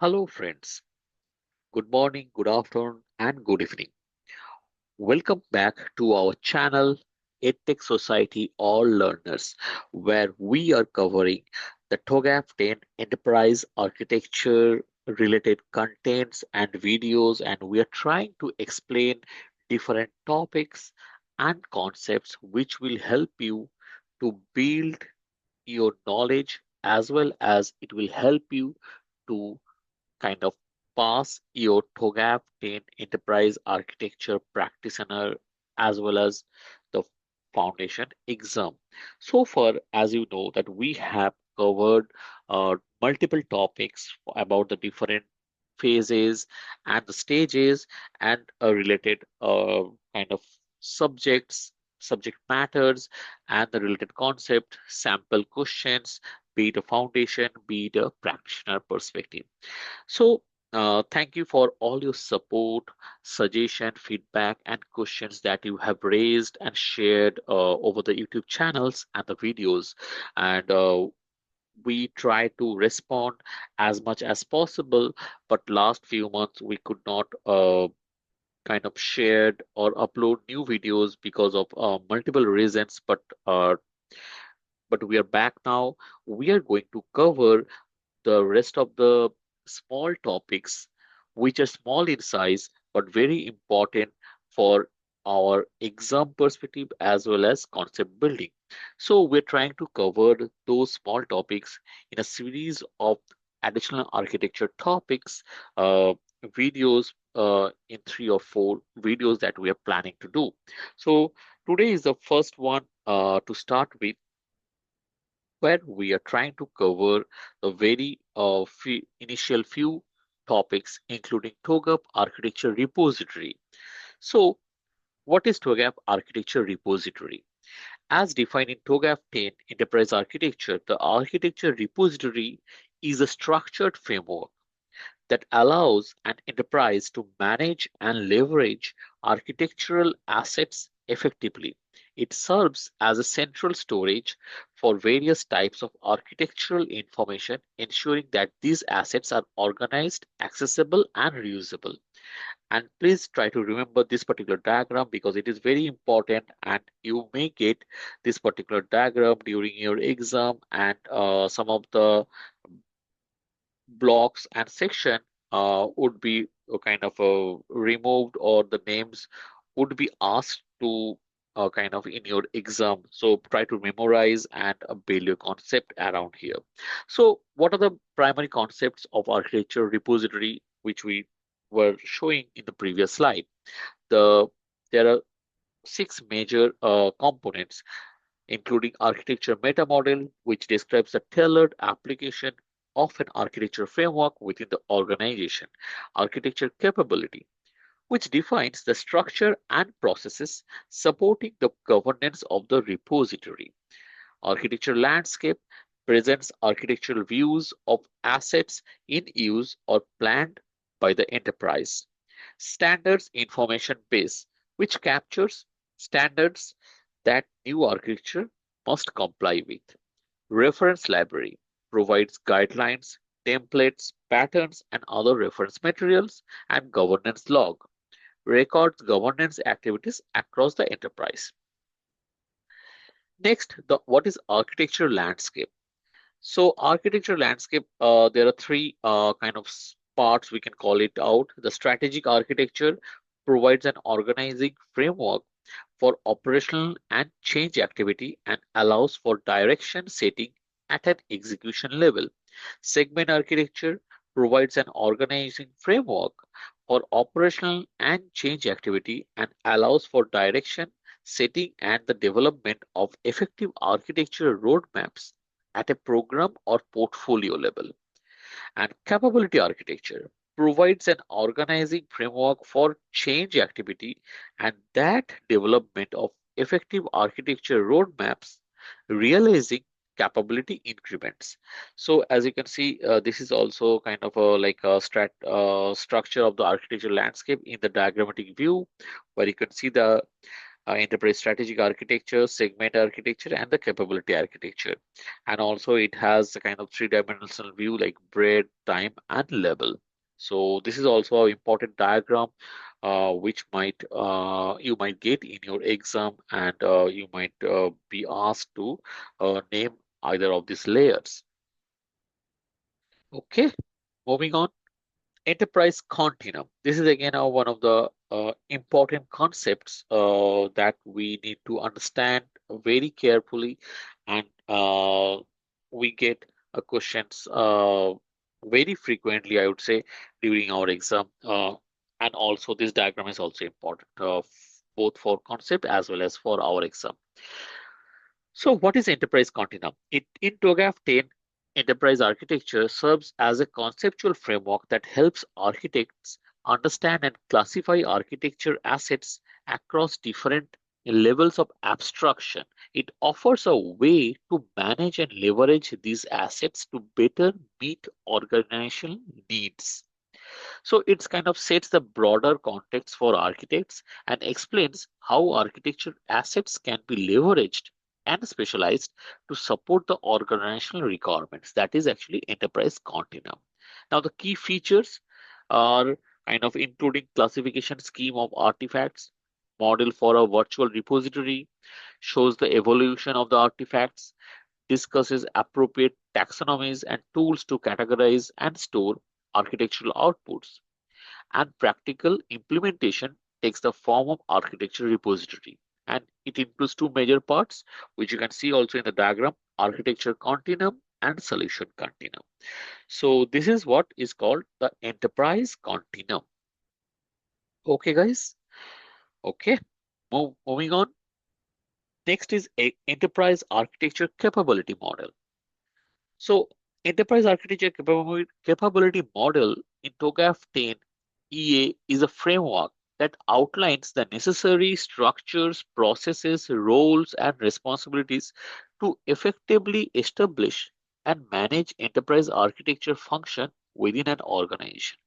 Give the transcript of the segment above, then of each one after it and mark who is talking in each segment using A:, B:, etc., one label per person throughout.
A: Hello, friends. Good morning, good afternoon, and good evening. Welcome back to our channel, EdTech Society All Learners, where we are covering the TOGAF 10 enterprise architecture related contents and videos, and we are trying to explain different topics and concepts which will help you to build your knowledge as well as it will help you to kind of pass your TOGAF 10 enterprise architecture practitioner as well as the foundation exam. So far, as you know, that we have covered multiple topics about the different phases and the stages and related kind of subjects, subject matters, and the related concept, sample questions, be it a foundation, be it a practitioner perspective. So, thank you for all your support, suggestion, feedback, and questions that you have raised and shared over the YouTube channels and the videos. And we try to respond as much as possible, but last few months we could not kind of shared or upload new videos because of multiple reasons. But we are back now. We are going to cover the rest of the small topics, which are small in size but very important for our exam perspective as well as concept building. So, we're trying to cover those small topics in a series of additional architecture topics, videos. In 3 or 4 videos that we are planning to do. So, today is the first one to start with where we are trying to cover the very initial few topics, including TOGAF architecture repository. So, what is TOGAF architecture repository? As defined in TOGAF 10 Enterprise Architecture, the architecture repository is a structured framework that allows an enterprise to manage and leverage architectural assets effectively. It serves as a central storage for various types of architectural information, ensuring that these assets are organized, accessible, and reusable. And please try to remember this particular diagram because it is very important and you may get this particular diagram during your exam and some of the blocks and section would be kind of removed or the names would be asked to kind of in your exam. So try to memorize and build your concept around here. So what are the primary concepts of architecture repository which we were showing in the previous slide? The There are 6 major components including architecture meta model, which describes the tailored application of an architecture framework within the organization. Architecture capability, which defines the structure and processes supporting the governance of the repository. Architecture landscape presents architectural views of assets in use or planned by the enterprise. Standards information base, which captures standards that new architecture must comply with. Reference library provides guidelines, templates, patterns, and other reference materials, and governance log records governance activities across the enterprise. Next, what is architecture landscape? So architecture landscape, there are three kind of parts we can call it out. The strategic architecture provides an organizing framework for operational and change activity and allows for direction setting at an execution level. Segment architecture provides an organizing framework for operational and change activity and allows for direction setting and the development of effective architecture roadmaps at a program or portfolio level. And capability architecture provides an organizing framework for change activity and that development of effective architecture roadmaps, realizing capability increments. So as you can see, this is also kind of a like a structure of the architecture landscape in the diagrammatic view, where you can see the enterprise strategic architecture, segment architecture, and the capability architecture. And also it has a kind of three-dimensional view like breadth, time, and level. So this is also an important diagram which might you might get in your exam, and you might be asked to name either of these layers. Okay, moving on. Enterprise continuum. This is again one of the important concepts that we need to understand very carefully, and we get questions very frequently, I would say, during our exam. And also, this diagram is also important both for concept as well as for our exam. So what is enterprise continuum? In TOGAF 10, enterprise architecture serves as a conceptual framework that helps architects understand and classify architecture assets across different levels of abstraction. It offers a way to manage and leverage these assets to better meet organizational needs. So it's kind of sets the broader context for architects and explains how architecture assets can be leveraged and specialized to support the organizational requirements. That is actually enterprise continuum. Now, the key features are kind of including classification scheme of artifacts, model for a virtual repository, shows the evolution of the artifacts, discusses appropriate taxonomies and tools to categorize and store architectural outputs, and practical implementation takes the form of architecture repository. And it includes two major parts, which you can see also in the diagram: architecture continuum and solution continuum. So this is what is called the enterprise continuum. Okay, guys. Okay. Moving on. Next is a enterprise architecture capability model. So enterprise architecture capability model in TOGAF 10 EA is a framework that outlines the necessary structures, processes, roles, and responsibilities to effectively establish and manage enterprise architecture function within an organization.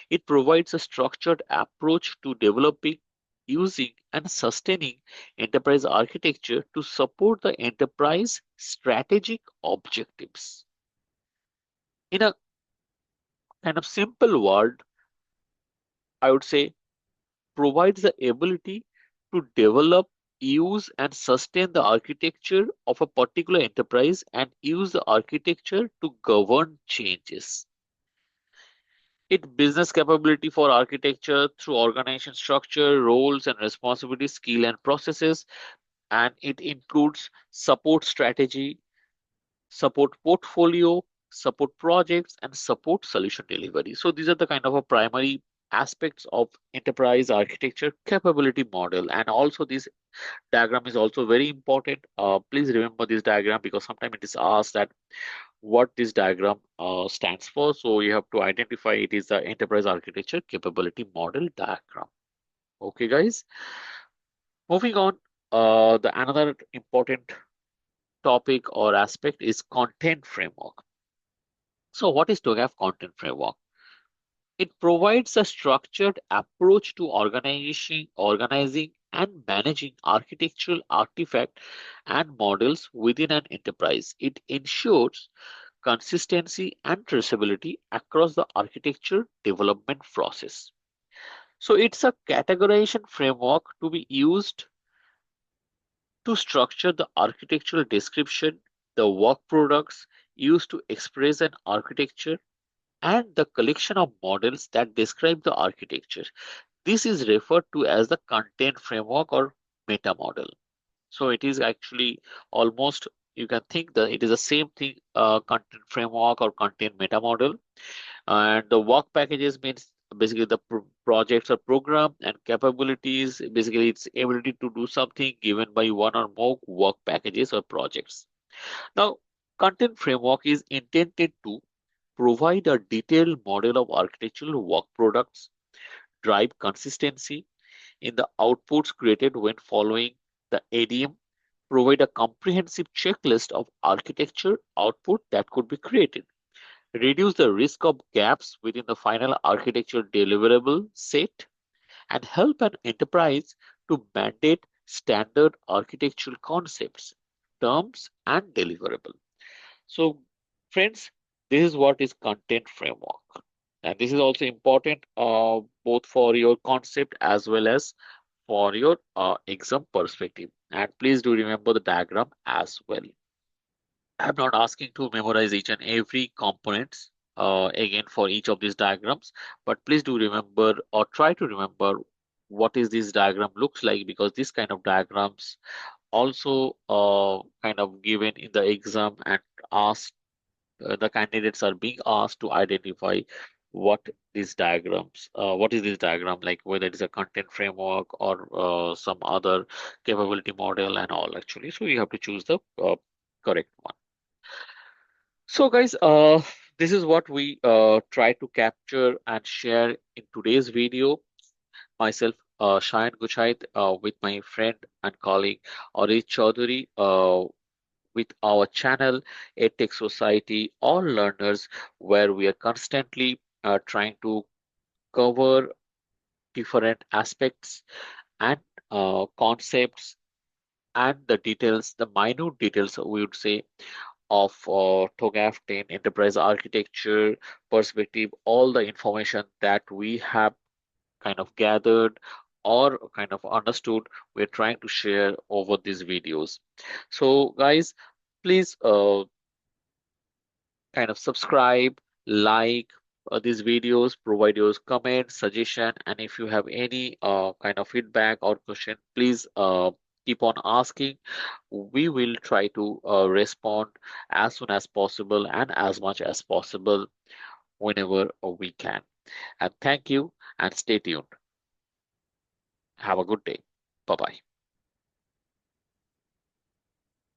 A: It provides a structured approach to developing, using, and sustaining enterprise architecture to support the enterprise strategic objectives. In a kind of simple word, I would say provides the ability to develop, use, and sustain the architecture of a particular enterprise and use the architecture to govern changes. It business capability for architecture through organization structure, roles and responsibilities, skill and processes, and it includes support strategy, support portfolio, support projects, and support solution delivery. So these are the kind of a primary aspects of enterprise architecture capability model. And also this diagram is also very important. Please remember this diagram because sometimes it is asked that what this diagram stands for. So you have to identify it is the enterprise architecture capability model diagram. Okay, guys. Moving on, the another important topic or aspect is content framework. So what is TOGAF content framework? It provides a structured approach to organizing and managing architectural artifact and models within an enterprise. It ensures consistency and traceability across the architecture development process. So it's a categorization framework to be used to structure the architectural description, the work products used to express an architecture, and the collection of models that describe the architecture. This is referred to as the content framework or meta model. So it is actually almost, you can think that it is the same thing, content framework or content meta model. And the work packages means basically the projects or program, and capabilities basically its ability to do something given by one or more work packages or projects. Now, content framework is intended to provide a detailed model of architectural work products, drive consistency in the outputs created when following the ADM, provide a comprehensive checklist of architecture output that could be created, reduce the risk of gaps within the final architecture deliverable set, and help an enterprise to mandate standard architectural concepts, terms, and deliverable. So, friends, this is what is content framework. And this is also important both for your concept as well as for your exam perspective. And please do remember the diagram as well. I'm not asking to memorize each and every components again for each of these diagrams, but please do remember or try to remember what is this diagram looks like, because this kind of diagrams also kind of given in the exam and asked the candidates are being asked to identify what what is this diagram like, whether it is a content framework or some other capability model and all actually. So you have to choose the correct one. So guys, this is what we try to capture and share in today's video. Myself, Shayan Guchait, with my friend and colleague Arijit Chaudhary, with our channel EdTech Society All Learners, where we are constantly trying to cover different aspects and concepts and the details, the minute details, we would say, of TOGAF 10 enterprise architecture perspective, all the information that we have kind of gathered or kind of understood, we're trying to share over these videos. So, guys, please kind of subscribe, like these videos, provide your comment, suggestion, and if you have any kind of feedback or question, please keep on asking. We will try to respond as soon as possible and as much as possible whenever we can. And thank you and stay tuned. Have a good day. Bye bye.